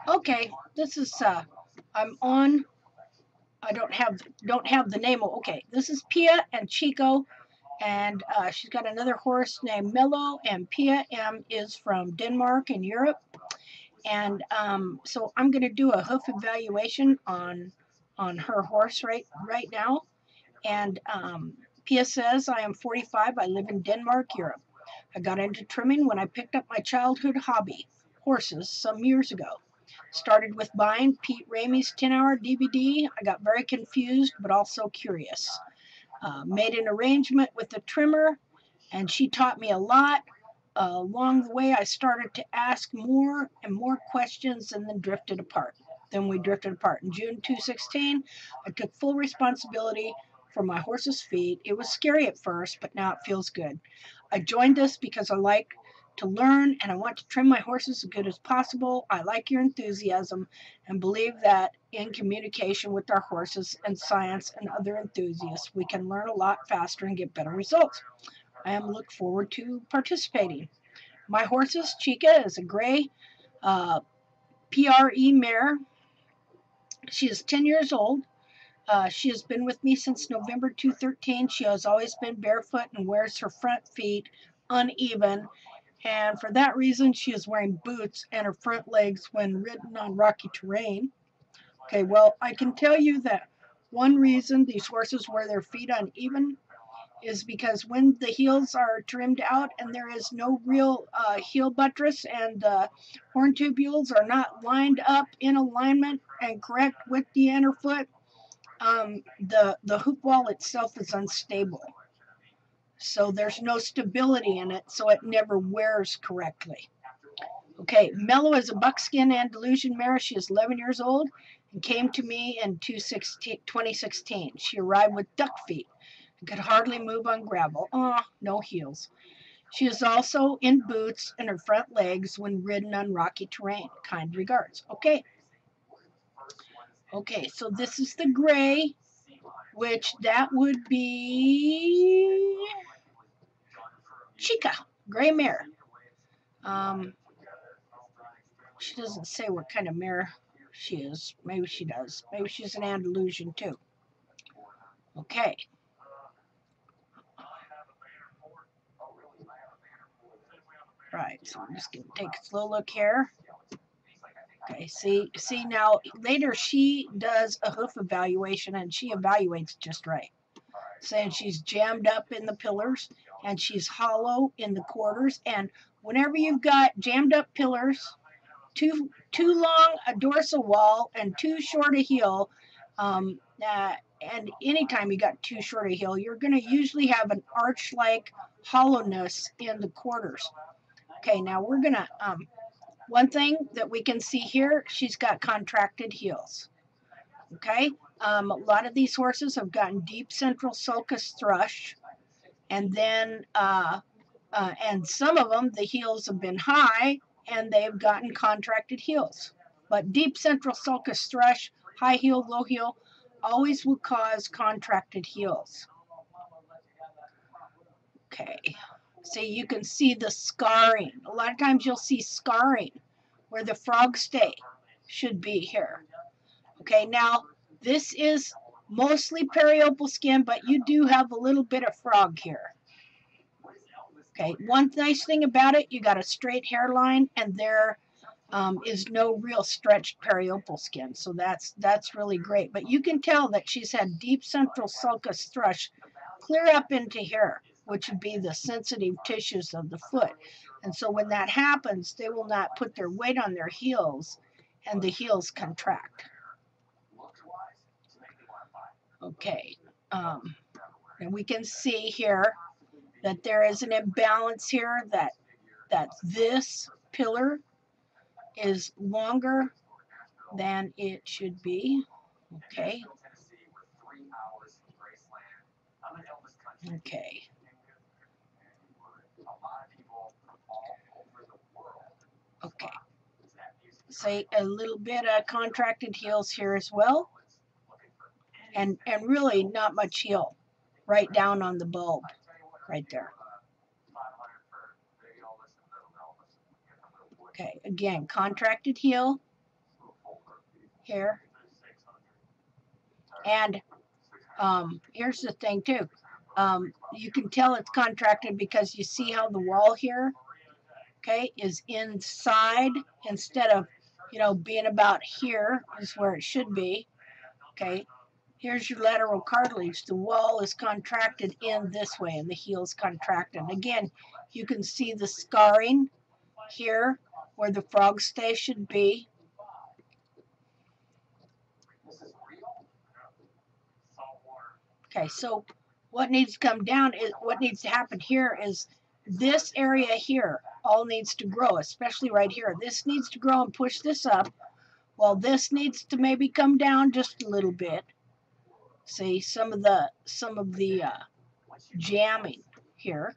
Okay, this is I'm on. I don't have the name. Okay, this is Pia and Chico, and she's got another horse named Mello, and Pia M is from Denmark in Europe, and so I'm going to do a hoof evaluation on her horse right now, and Pia says I am 45. I live in Denmark, Europe. I got into trimming when I picked up my childhood hobby, horses, some years ago. Started with buying Pete Ramey's 10-hour DVD. I got very confused, but also curious. Made an arrangement with the trimmer, and she taught me a lot. Along the way, I started to ask more and more questions and then drifted apart. Then we drifted apart. In June 2016, I took full responsibility for my horse's feet. It was scary at first, but now it feels good. I joined this because I like to learn and I want to trim my horses as good as possible. I like your enthusiasm and believe that in communication with our horses and science and other enthusiasts, we can learn a lot faster and get better results. I am look forward to participating. My horses, Chica is a gray PRE mare. She is 10 years old. She has been with me since November 2013. She has always been barefoot and wears her front feet uneven. And for that reason, she is wearing boots and her front legs when ridden on rocky terrain. Okay, well, I can tell you that one reason these horses wear their feet uneven is because when the heels are trimmed out and there is no real heel buttress and the horn tubules are not lined up in alignment and correct with the inner foot, the hoop wall itself is unstable. So there's no stability in it, so it never wears correctly. Okay, Mello is a buckskin Andalusian mare. She is 11 years old and came to me in 2016. She arrived with duck feet and could hardly move on gravel. No heels. She is also in boots and her front legs when ridden on rocky terrain. Kind regards. Okay, so this is the gray, which that would be Chica, gray mare. She doesn't say what kind of mare she is. Maybe she does. Maybe she's an Andalusian too. Okay. Right, so I'm just going to take a slow look here. Okay, see now later she does a hoof evaluation and she evaluates just right. Saying she's jammed up in the pillars and she's hollow in the quarters. And whenever you've got jammed up pillars, too long a dorsal wall and too short a heel, and anytime you got too short a heel, you're going to usually have an arch-like hollowness in the quarters. Okay, now we're going to, one thing that we can see here, she's got contracted heels. Okay, a lot of these horses have gotten deep central sulcus thrush, and then, and some of them, the heels have been high, and they've gotten contracted heels. But deep central sulcus thrush, high heel, low heel, always will cause contracted heels. Okay, so you can see the scarring. A lot of times you'll see scarring where the frog stay should be here. Okay, now this is mostly periopal skin, but you do have a little bit of frog here. Okay, one nice thing about it, you got a straight hairline and there is no real stretched periopal skin, so that's really great. But you can tell that she's had deep central sulcus thrush clear up into here, which would be the sensitive tissues of the foot. And so when that happens, they will not put their weight on their heels and the heels contract. Okay, and we can see here that there is an imbalance here, that this pillar is longer than it should be. Okay. Okay. Okay. Say a little bit of contracted heels here as well. And really not much heel right down on the bulb right there. Okay, again, contracted heel here. And here's the thing too. You can tell it's contracted because you see how the wall here, okay, is inside instead of, you know, being about here is where it should be. Okay, here's your lateral cartilage. The wall is contracted in this way and the heel's contracted. Again, you can see the scarring here where the frog stay should be. Okay, so what needs to come down is what needs to happen here is this area here all needs to grow, especially right here. This needs to grow and push this up, while this needs to maybe come down just a little bit. See some of the jamming here.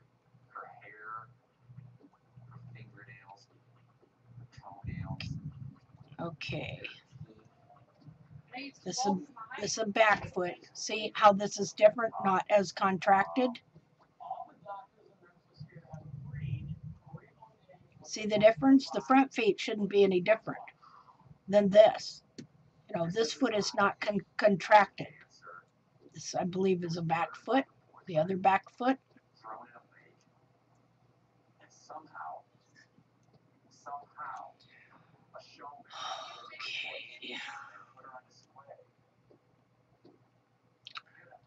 Okay. This is a back foot. See how this is different, not as contracted? See the difference? The front feet shouldn't be any different than this. You know, this foot is not contracted. This, I believe, is a back foot. The other back foot.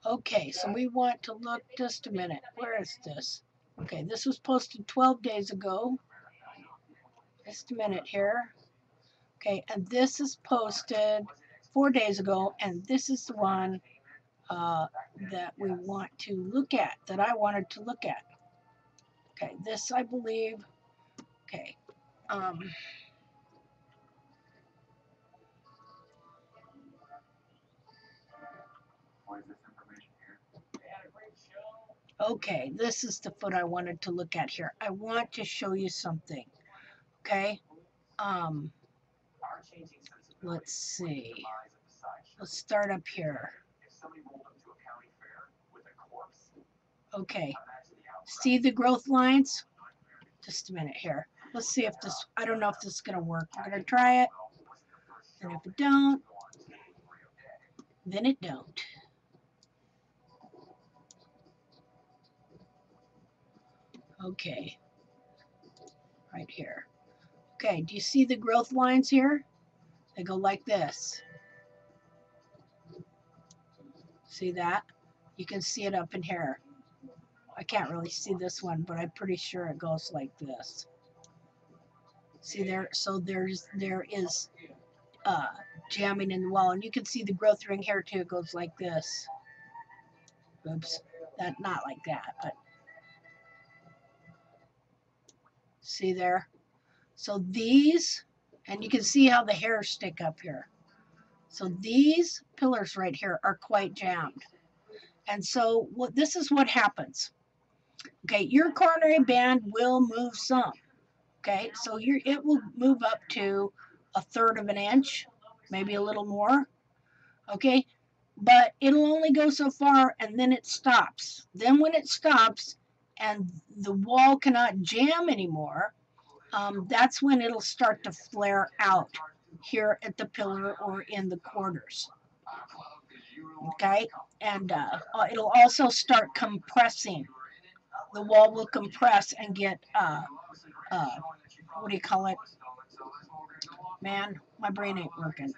Okay, so we want to look, just a minute, where is this? Okay, this was posted 12 days ago. Just a minute here. Okay, and this is posted 4 days ago, and this is the one that we want to look at, that I wanted to look at. Okay, this I believe, okay. Okay, this is the foot I wanted to look at here. I want to show you something, okay? Let's see. Let's start up here. Okay, see the growth lines? Just a minute here. Let's see if this, I don't know if this is going to work. I'm going to try it. And if it don't, then it don't. Okay, right here. Okay, do you see the growth lines here? They go like this. See that? You can see it up in here. I can't really see this one, but I'm pretty sure it goes like this. See there? So there is jamming in the wall, and you can see the growth ring here too. It goes like this. Oops, that not like that, but see there? So these, and you can see how the hairs stick up here. So these pillars right here are quite jammed. And so this is what happens. Okay, your coronary band will move some. Okay, so it will move up to 1/3 of an inch, maybe a little more. Okay, but it'll only go so far and then it stops. Then when it stops and the wall cannot jam anymore, that's when it'll start to flare out here at the pillar or in the quarters. Okay, and it'll also start compressing. The wall will compress and get, what do you call it? Man, my brain ain't working.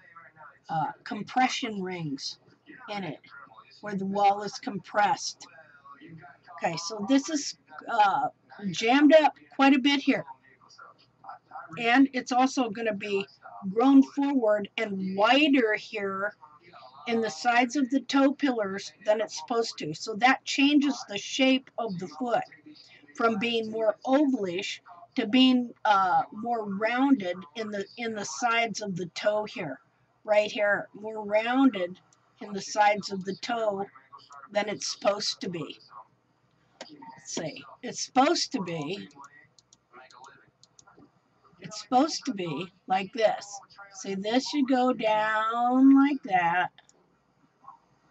Compression rings in it where the wall is compressed. Okay, so this is jammed up quite a bit here. And it's also going to be grown forward and wider here in the sides of the toe pillars than it's supposed to. So that changes the shape of the foot from being more ovalish to being more rounded in the sides of the toe here. Right here, more rounded in the sides of the toe than it's supposed to be. Let's see. It's supposed to be like this. See, this should go down like that.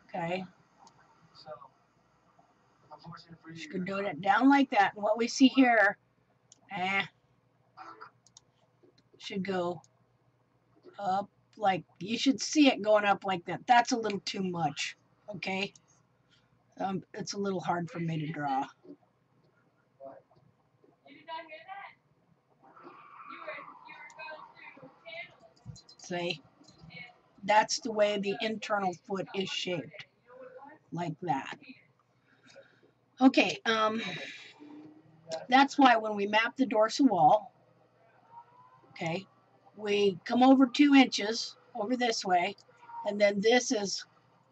Okay. Should go down like that. And what we see here, should go up like, you should see it going up like that. That's a little too much, okay? It's a little hard for me to draw. See? That's the way the internal foot is shaped, like that. Okay, that's why when we map the dorsal wall, okay, we come over 2 inches over this way, and then this is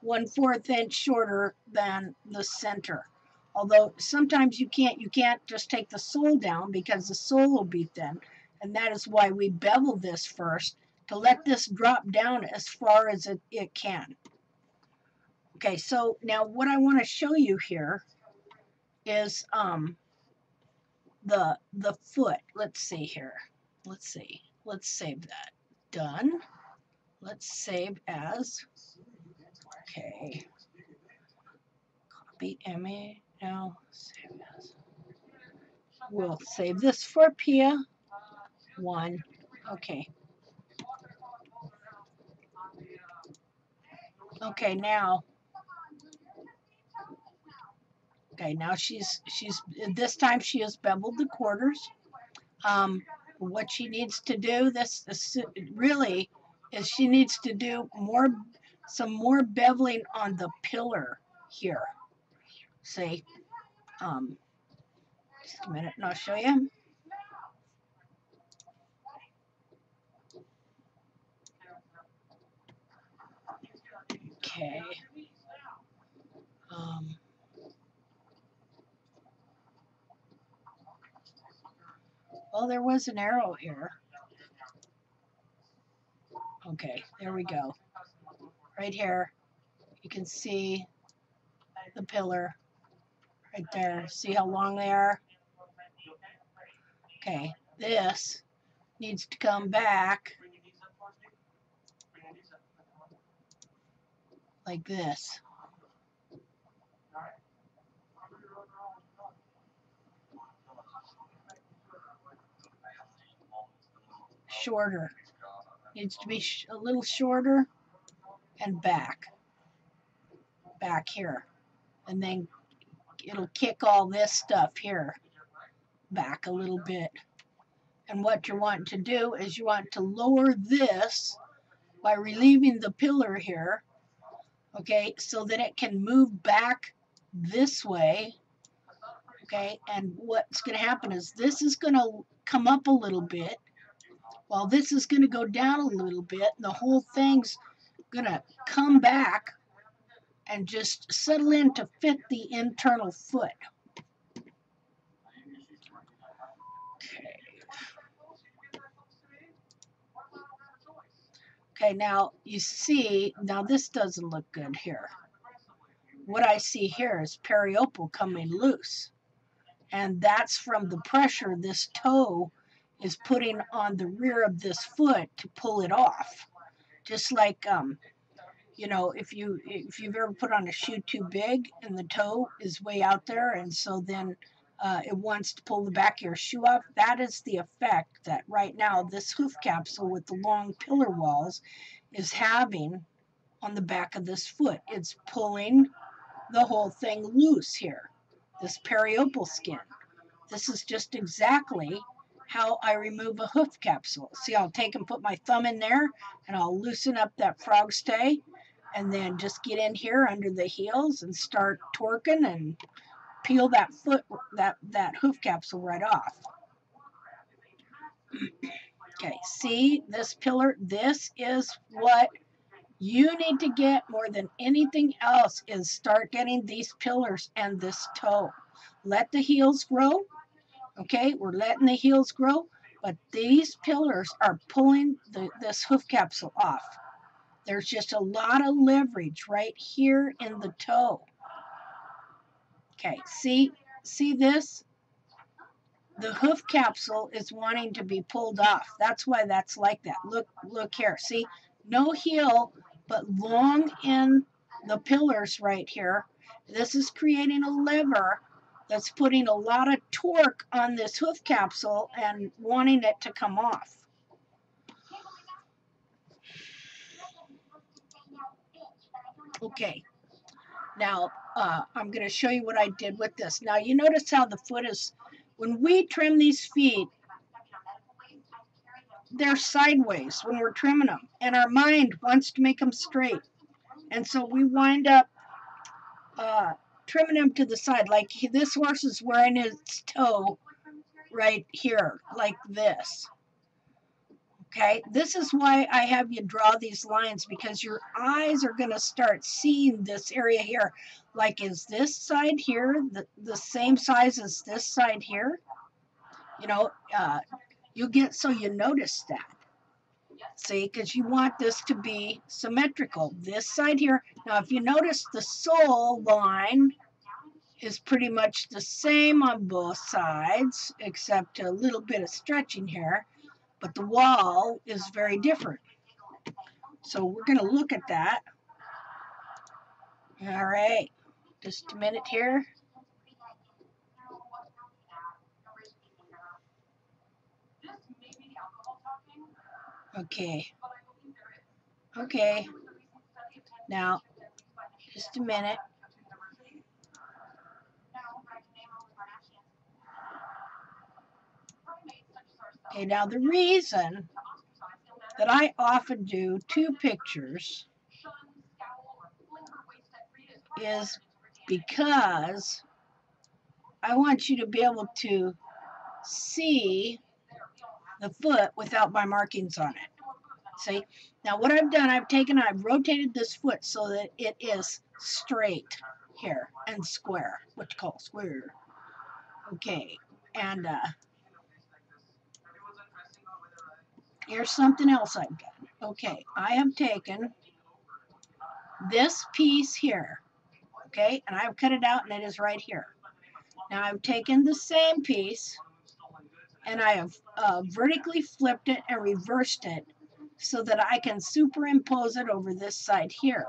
1/4 inch shorter than the center. Although sometimes you can't just take the sole down because the sole will be thin, and that is why we bevel this first to let this drop down as far as it can. Okay, so now what I want to show you here is the foot. Let's see here. Let's see. Let's save that. Done. Let's save as. Okay. Copy image. Now save as. We'll save this for Pia. 1. Okay. Okay, now. Okay, now she's this time she has beveled the quarters. What she needs to do this really is she needs to do some more beveling on the pillar here. See, just a minute and I'll show you. Okay. Well, there was an arrow here. Okay, there we go. Right here, you can see the pillar right there. See how long they are? Okay, this needs to come back like this. Shorter. Needs to be a little shorter and back here. And then it'll kick all this stuff here back a little bit. And what you want to do is you want to lower this by relieving the pillar here, okay, so that it can move back this way, okay, and what's going to happen is this is going to come up a little bit, while this is going to go down a little bit, and the whole thing's going to come back and just settle in to fit the internal foot. Okay, now you see, now this doesn't look good here. What I see here is periopal coming loose. And that's from the pressure this toe is putting on the rear of this foot to pull it off. Just like, you know, if you've ever put on a shoe too big and the toe is way out there, and so then it wants to pull the back of your shoe off, that is the effect that right now this hoof capsule with the long pillar walls is having on the back of this foot. It's pulling the whole thing loose here, this periopal skin. This is just exactly how I remove a hoof capsule. See, I'll take and put my thumb in there and I'll loosen up that frog stay and then just get in here under the heels and start torquing and peel that foot, that hoof capsule right off. Okay, see this pillar? This is what you need to get more than anything else, is start getting these pillars and this toe. Let the heels grow. Okay, we're letting the heels grow, but these pillars are pulling this hoof capsule off. There's just a lot of leverage right here in the toe. Okay, see this? The hoof capsule is wanting to be pulled off. That's why that's like that. Look here. See, no heel, but long in the pillars right here. This is creating a lever that's putting a lot of torque on this hoof capsule and wanting it to come off. Okay, now I'm going to show you what I did with this. Now you notice how the foot is, when we trim these feet, they're sideways when we're trimming them, and our mind wants to make them straight. And so we wind up trimming them to the side. Like this horse is wearing its toe right here, like this. Okay, this is why I have you draw these lines, because your eyes are going to start seeing this area here. Like, is this side here the same size as this side here? You know, you get so you notice that. See, because you want this to be symmetrical. This side here. Now, if you notice, the sole line is pretty much the same on both sides, except a little bit of stretching here. But the wall is very different. So we're going to look at that. All right, just a minute here. Okay. Okay. Now, just a minute. Okay, now the reason that I often do 2 pictures is because I want you to be able to see the foot without my markings on it. See? Now what I've done, I've rotated this foot so that it is straight here and square, what you call square. Okay, and here's something else I've done. Okay, I have taken this piece here, okay, and I've cut it out and it is right here. Now I've taken the same piece and I have vertically flipped it and reversed it so that I can superimpose it over this side here.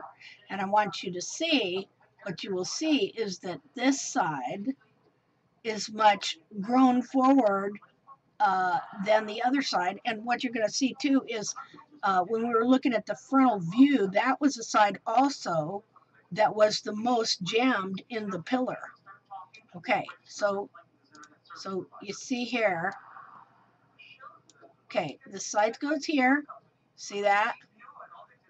And I want you to see, what you will see is that this side is much grown forward than the other side. And what you're going to see too is when we were looking at the frontal view, that was the side also that was the most jammed in the pillar. Okay, so you see here, okay, the side goes here, see that?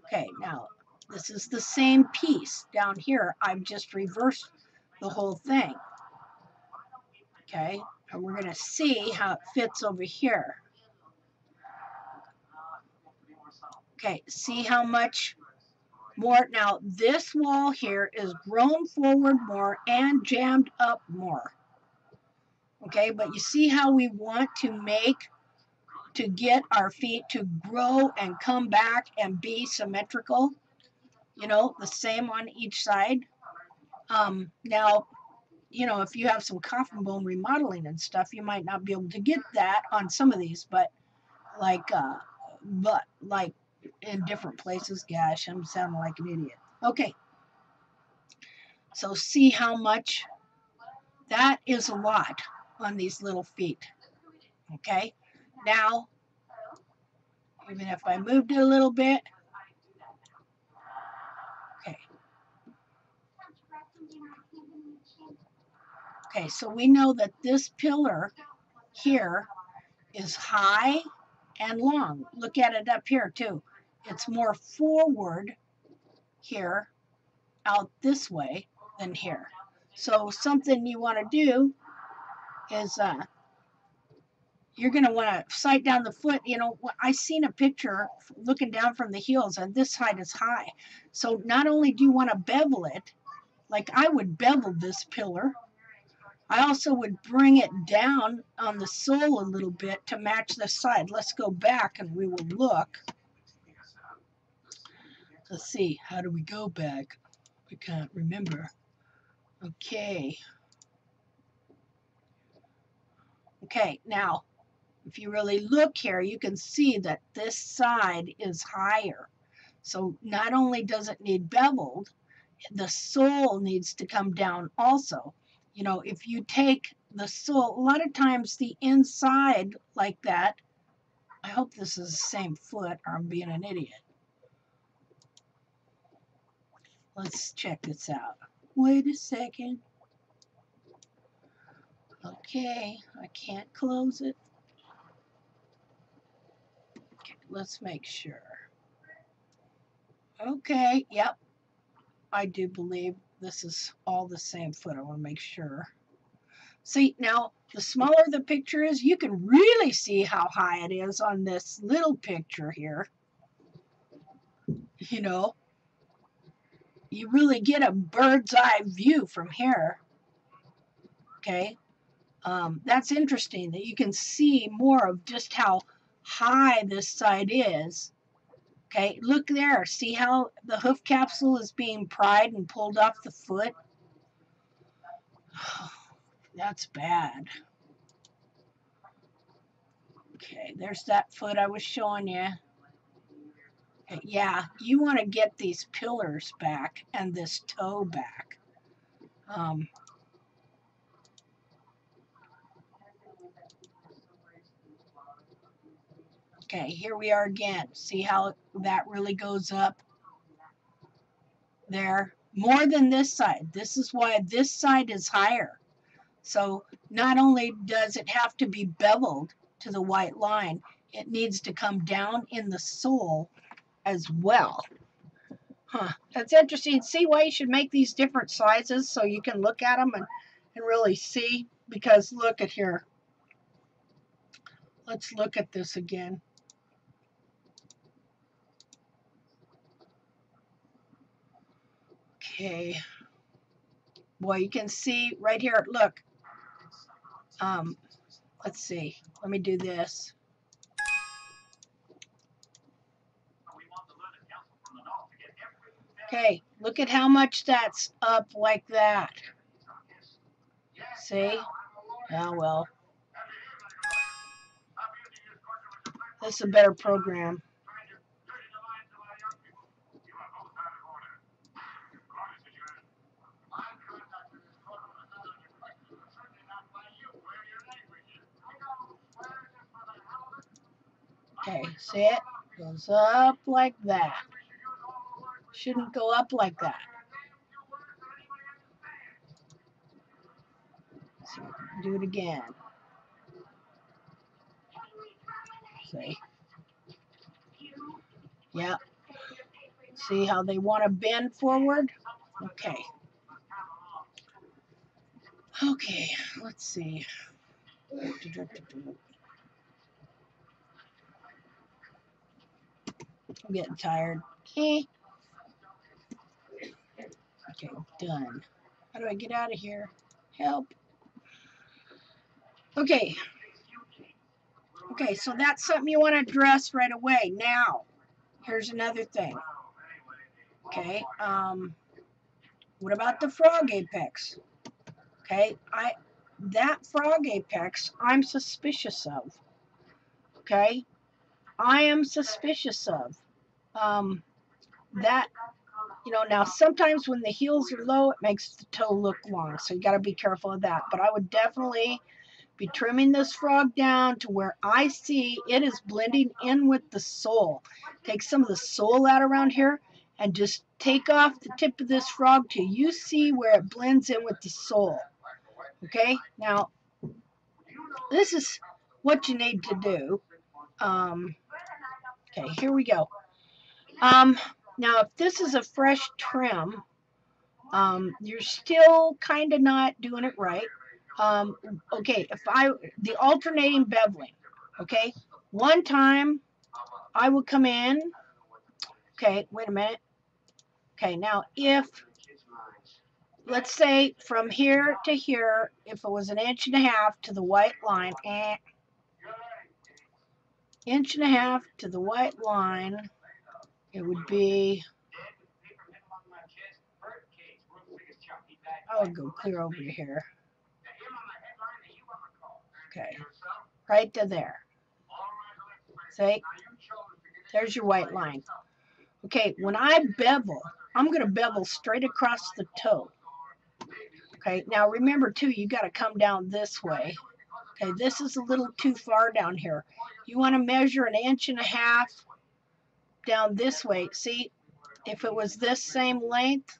Okay, now this is the same piece down here. I've just reversed the whole thing. Okay, and we're going to see how it fits over here. Okay, see how much more. Now this wall here is grown forward more and jammed up more. Okay, but you see how we want to get our feet to grow and come back and be symmetrical, you know, the same on each side. Now, you know, if you have some coffin bone remodeling and stuff, you might not be able to get that on some of these, but like in different places, gosh, I'm sounding like an idiot. Okay, so see how much that is, a lot on these little feet. Okay, now even if I moved it a little bit, okay. Okay, so we know that this pillar here is high and long. Look at it up here too. It's more forward here, out this way than here. So something you want to do is you're going to want to sight down the foot. You know, I seen a picture looking down from the heels, and this side is high. So not only do you want to bevel it, like I would bevel this pillar, I also would bring it down on the sole a little bit to match the side. Let's go back and we will look. Let's see, how do we go back? I can't remember. Okay. Okay, now, if you really look here, you can see that this side is higher. So not only does it need beveled, the sole needs to come down also. You know, if you take the sole, a lot of times the inside like that, I hope this is the same foot or I'm being an idiot. Let's check this out. Wait a second. Okay, I can't close it. Okay, let's make sure. Okay, yep. I do believe this is all the same foot. I want to make sure. See, now, the smaller the picture is, you can really see how high it is on this little picture here. You know, you really get a bird's eye view from here. Okay, that's interesting that you can see more of just how high this side is. Okay, look there. See how the hoof capsule is being pried and pulled off the foot? That's bad. Okay, there's that foot I was showing you. Okay, yeah, you want to get these pillars back and this toe back. Okay, here we are again. See how that really goes up there? More than this side. This is why this side is higher. So not only does it have to be beveled to the white line, it needs to come down in the sole as well. Huh, that's interesting. See why you should make these different sizes so you can look at them and really see, because look at here. Let's look at this again. Okay. Boy, you can see right here, look. Let's see. Let me do this. Okay, look at how much that's up like that. See? Oh, well. This is a better program. Okay, see it? Goes up like that. Shouldn't go up like that. So do it again. See? Yeah. See how they want to bend forward? Okay. Okay, let's see. I'm getting tired. Okay, done. How do I get out of here? Help. Okay. Okay, so that's something you want to address right away. Now, here's another thing. Okay, what about the frog apex? Okay, that frog apex I'm suspicious of. Okay, I am suspicious of. That, you know, now sometimes when the heels are low, it makes the toe look long, so you got to be careful of that. But I would definitely be trimming this frog down to where I see it is blending in with the sole. Take some of the sole out around here and just take off the tip of this frog till you see where it blends in with the sole. Okay, now this is what you need to do. Okay, here we go. Now if this is a fresh trim, you're still kind of not doing it right. Okay, the alternating beveling, okay, one time I would come in, okay, wait a minute. Okay, now if, let's say from here to here, if it was 1.5 inches to the white line, 1.5 inches to the white line, it would be, I would go clear over to here. Okay, right to there. See, there's your white line. Okay, when I bevel, I'm going to bevel straight across the toe. Okay, now remember too, you got to come down this way. Okay, this is a little too far down here. You want to measure 1.5 inches down this way. See, if it was this same length,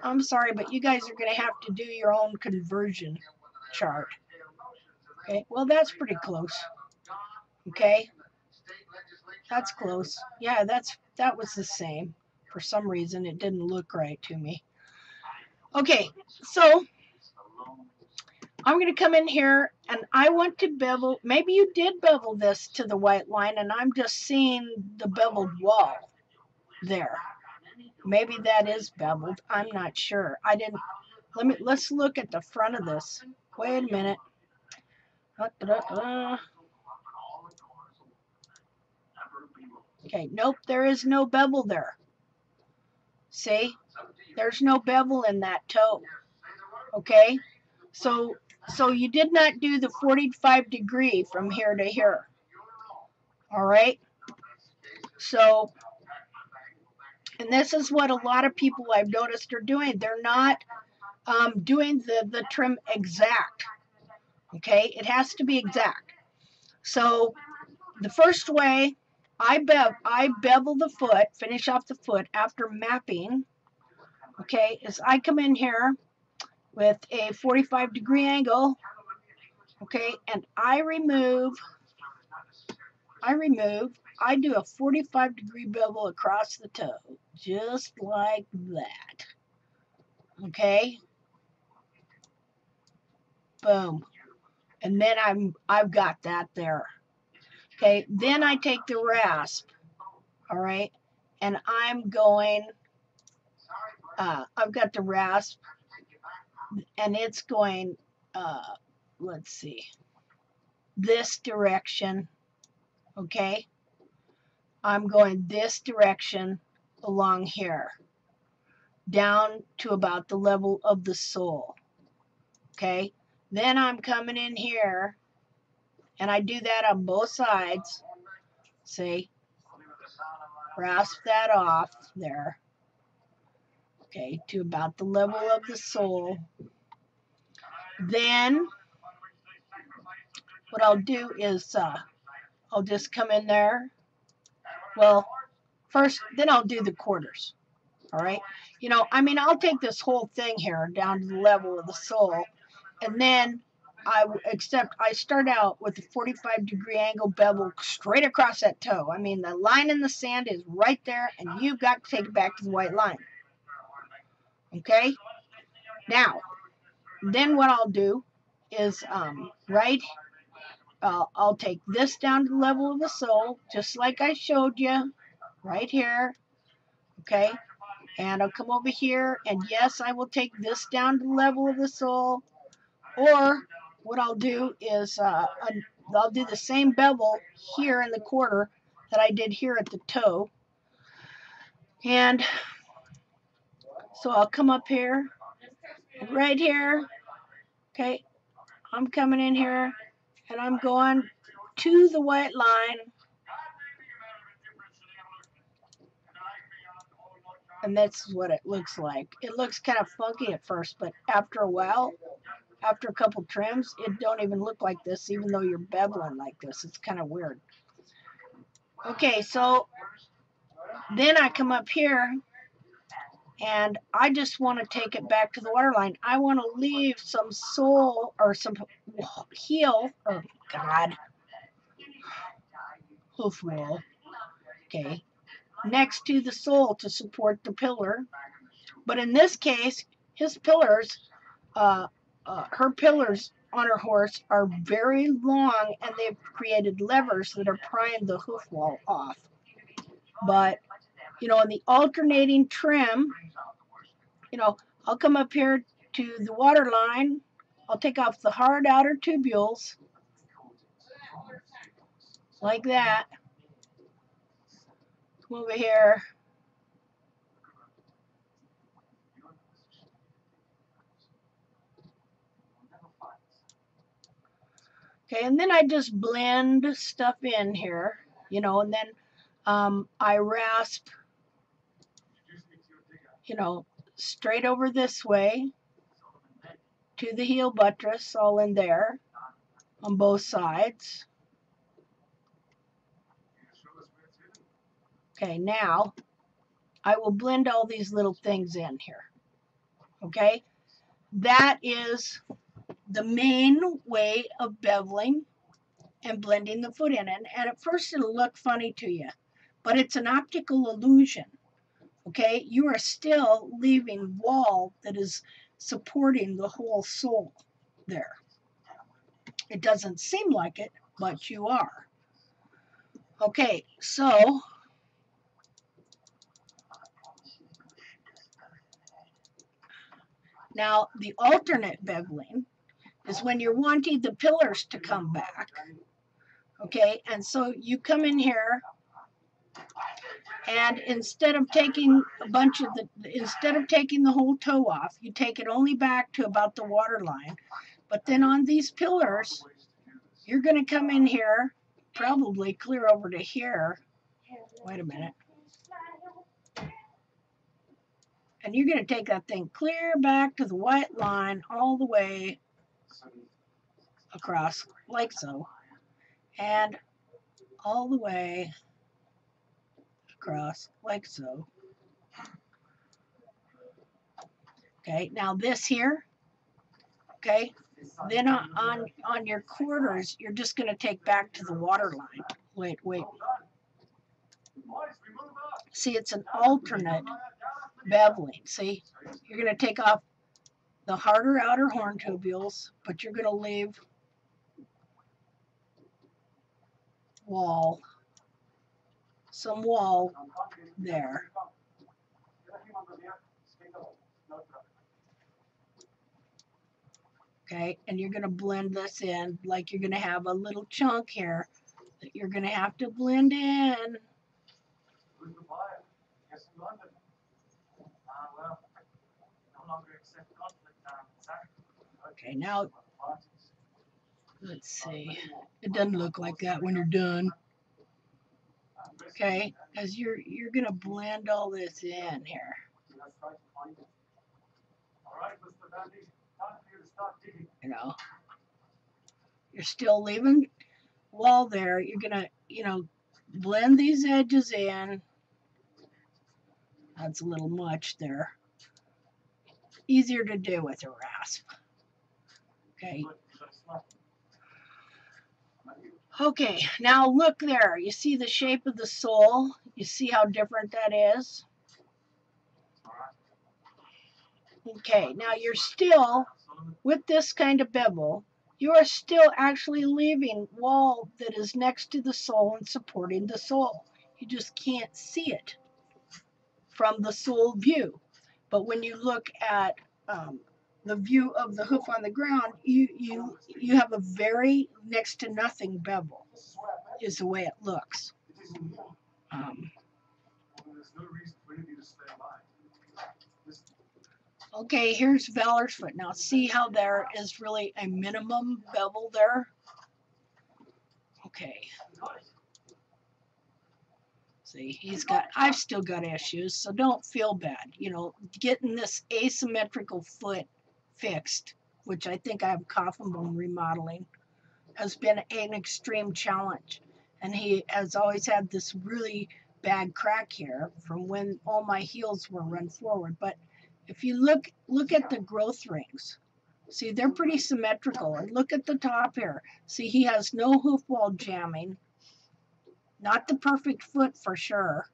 I'm sorry, but you guys are going to have to do your own conversion chart. Okay, well, that's pretty close. Okay, that's close. Yeah, that was the same. For some reason, it didn't look right to me. Okay, so I'm going to come in here and I want to bevel. Maybe you did bevel this to the white line and I'm just seeing the beveled wall there. Maybe that is beveled. I'm not sure. I didn't. Let's look at the front of this. Wait a minute. Okay, nope, there is no bevel there. See? There's no bevel in that toe. Okay? So you did not do the 45-degree from here to here. All right? So, and this is what a lot of people I've noticed are doing. They're not doing the trim exact. Okay? It has to be exact. So, the first way I bevel the foot, finish off the foot after mapping, okay, is I come in here with a 45-degree angle, okay, and I do a 45-degree bevel across the toe, just like that, okay, boom, and then I've got that there, okay, then I take the rasp, all right, and I'm going, I've got the rasp, and it's going, let's see, this direction, okay, I'm going this direction along here, down to about the level of the sole, okay, then I'm coming in here, and I do that on both sides, see, rasp that off there, okay, to about the level of the sole. Then what I'll do is I'll just come in there, well, first, then I'll do the quarters, all right, you know, I mean, I'll take this whole thing here down to the level of the sole, and then I start out with a 45-degree angle bevel straight across that toe. I mean, the line in the sand is right there, and you've got to take it back to the white line. Okay? Now, then what I'll do is I'll take this down to the level of the sole, just like I showed you, right here. Okay? And I'll come over here, and yes, I will take this down to the level of the sole, or what I'll do is I'll do the same bevel here in the quarter that I did here at the toe. And so I'll come up here, right here, okay, I'm coming in here, and I'm going to the white line, and that's what it looks like. It looks kind of funky at first, but after a while, after a couple trims, it don't even look like this, even though you're beveling like this. It's kind of weird. Okay, so then I come up here, and I just want to take it back to the waterline. I want to leave some sole or some heel, or God, hoof wall, okay, next to the sole to support the pillar. But in this case, his pillars, her pillars on her horse are very long, and they've created levers that are prying the hoof wall off. But, you know, in the alternating trim, you know, I'll come up here to the water line. I'll take off the hard outer tubules, like that. Come over here. Okay, and then I just blend stuff in here, you know, and then I rasp, you know, straight over this way to the heel buttress, all in there on both sides. Okay, now I will blend all these little things in here. Okay, that is the main way of beveling and blending the foot in. And at first it'll look funny to you, but it's an optical illusion. Okay, you are still leaving wall that is supporting the whole sole there. It doesn't seem like it, but you are. Okay, so now the alternate beveling is when you're wanting the pillars to come back. Okay, and so you come in here, and instead of taking the whole toe off, you take it only back to about the water line. But then on these pillars, you're going to come in here, probably clear over to here. Wait a minute. And you're going to take that thing clear back to the white line all the way across like so. And all the way across like so. Okay, now this here, okay, then on your quarters, you're just going to take back to the water line. Wait. See, it's an alternate beveling. See, you're going to take off the harder outer horn tubules, but you're going to leave some wall there. Okay, and you're going to blend this in like you're going to have a little chunk here that you're going to have to blend in. Okay, now let's see. It doesn't look like that when you're done. Okay, because you're going to blend all this in here. You know, you're still leaving wall there. You're going to, blend these edges in. That's a little much there. Easier to do with a rasp. Okay. Okay, now look there. You see the shape of the sole? You see how different that is? Okay, now you're still, with this kind of bevel, you are still actually leaving wall that is next to the sole and supporting the sole. You just can't see it from the sole view. But when you look at the view of the hoof on the ground, you have a very next to nothing bevel, is the way it looks. Okay, here's Valor's foot. Now see how there is really a minimum bevel there? Okay. See, I've still got issues, so don't feel bad. Getting this asymmetrical foot fixed, which I think I have coffin bone remodeling, has been an extreme challenge. And he has always had this really bad crack here from when all my heels were run forward. But if you look at the growth rings, see, they're pretty symmetrical. And look at the top here. See, he has no hoof wall jamming. Not the perfect foot for sure.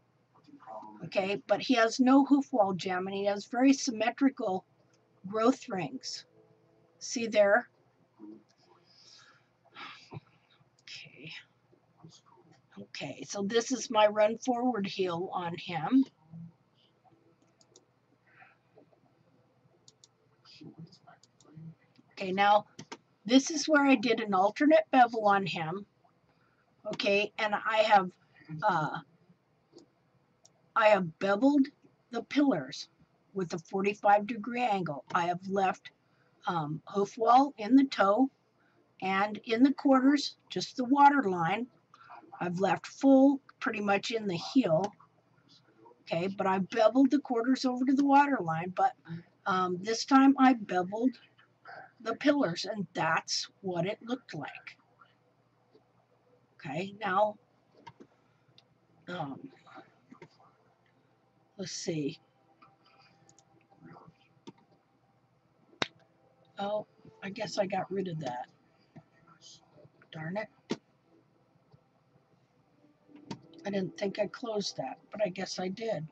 Okay, but he has no hoof wall jamming. He has very symmetrical growth rings. See there? Okay. Okay, so this is my run forward heel on him. Okay, now this is where I did an alternate bevel on him. Okay, and I have beveled the pillars with a 45-degree angle. I have left hoof wall in the toe and in the quarters, just the water line. I've left full pretty much in the heel. Okay, but I beveled the quarters over to the water line, but this time I beveled the pillars, and that's what it looked like. Okay, now let's see. Oh, I guess I got rid of that. Darn it. I didn't think I closed that, but I guess I did.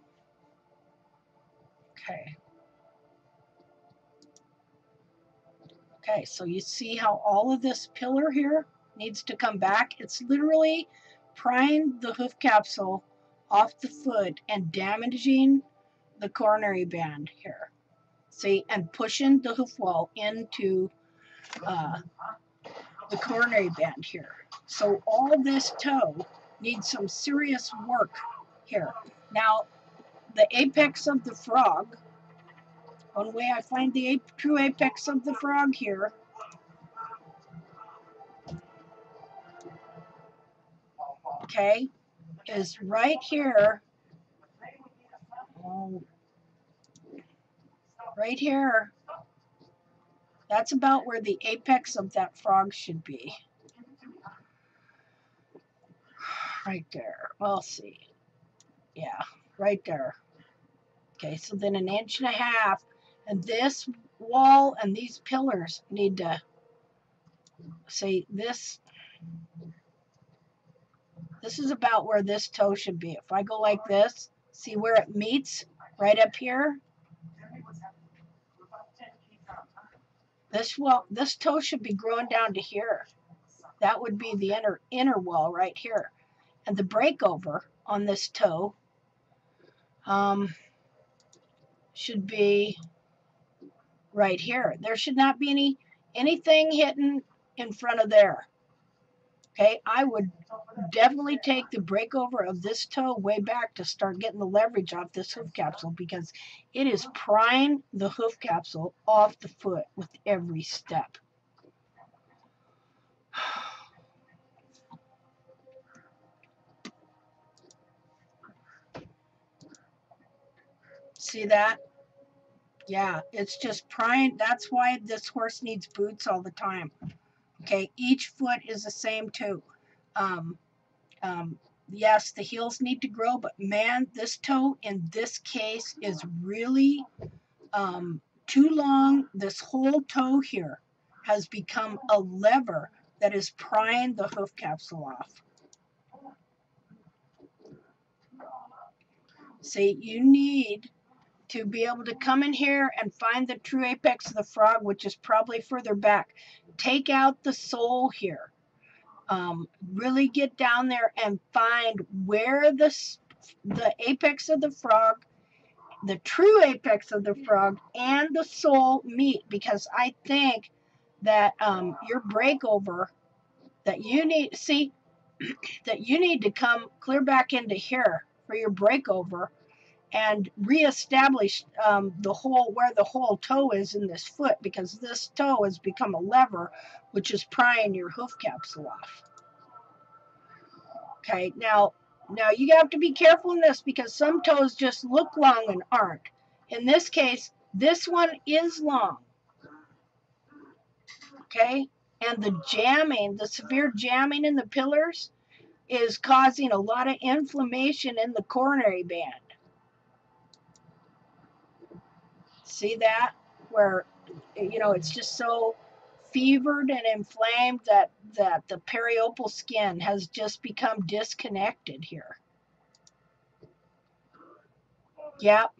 Okay. Okay, so you see how all of this pillar here needs to come back? It's literally prying the hoof capsule off the foot and damaging the coronary band here. See, and pushing the hoof wall into the coronary band here. So all this toe needs some serious work here. Now, the apex of the frog, one way I find the true apex of the frog here, okay, is right here. Right here. That's about where the apex of that frog should be. Right there. We'll see. Yeah, right there. Okay, so then 1.5 inches, and this wall and these pillars need to see this. This is about where this toe should be. If I go like this, see where it meets right up here? This toe should be growing down to here. That would be the inner wall right here. And the breakover on this toe should be right here. There should not be anything hidden in front of there. Okay, I would definitely take the breakover of this toe way back to start getting the leverage off this hoof capsule, because it is prying the hoof capsule off the foot with every step. See that? Yeah, it's just prying. That's why this horse needs boots all the time. Okay, each foot is the same too. Yes, the heels need to grow, but man, this toe in this case is really too long. This whole toe here has become a lever that is prying the hoof capsule off. See, you need to be able to come in here and find the true apex of the frog, which is probably further back. Take out the sole here. Really get down there and find where the apex of the frog, the true apex of the frog, and the sole meet, because I think that your breakover that you need, see, that you need to come clear back into here for your breakover and reestablish the hole where the whole toe is in this foot, because this toe has become a lever which is prying your hoof capsule off. Okay, now you have to be careful in this, because some toes just look long and aren't. In this case, this one is long. Okay, and the jamming, the severe jamming in the pillars is causing a lot of inflammation in the coronary band. See that? Where, you know, it's just so fevered and inflamed that the periopal skin has just become disconnected here. Yep.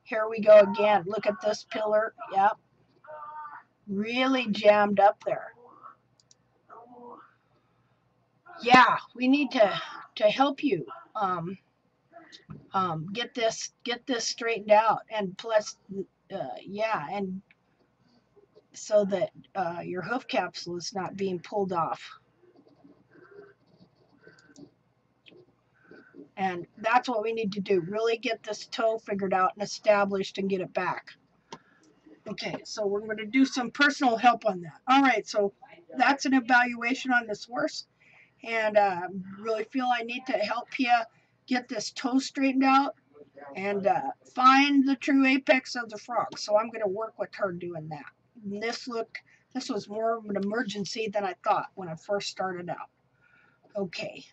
Here we go again. Look at this pillar. Yep. Really jammed up there. Yeah, we need to help you get this straightened out, and plus, yeah, and so that your hoof capsule is not being pulled off. And that's what we need to do. Really get this toe figured out and established and get it back. Okay, so we're going to do some personal help on that. All right, so that's an evaluation on this horse. And really feel I need to help you get this toe straightened out and find the true apex of the frog. So I'm going to work with her doing that. And this was more of an emergency than I thought when I first started out. Okay.